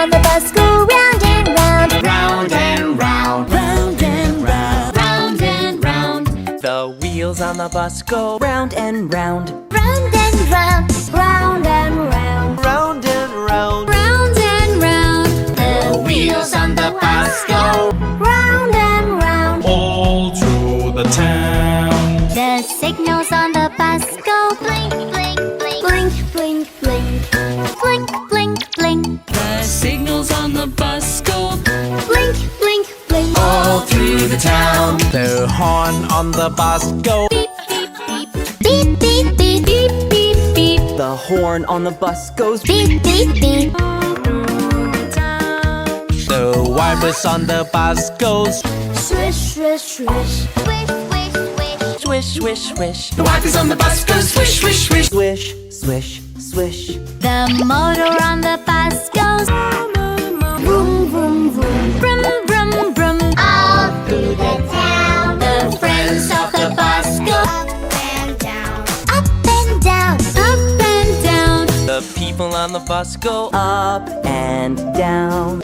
on the bus go round and round. Round and round. Round and round. Round and round. The wheels on the bus go round and round. Round and round. Round and round. Round and round. Round and round. The wheels on the bus go round and round. all through the town. The signals on the bus go blink, blink, blink. Blink, blink, blink. Blink, blink, blink. The signals on the bus go Blink, blink, blink. all through the town. The horn on the bus go. Beep, beep, beep, beep, beep, beep, beep. The horn on the bus goes. Beep, beep, beep. The wipers on the bus goes. Swish, swish, swish. Swish, swish, swish. Swish, swish, swish. The wipers on the bus go swish, swish, swish. Swish, swish, swish. The motor on the bus goes vroom, vroom, vroom. Vroom, vroom, vroom. All through the town. The friends of the bus go up and down. Up and down. Up and down. The people on the bus go up and down.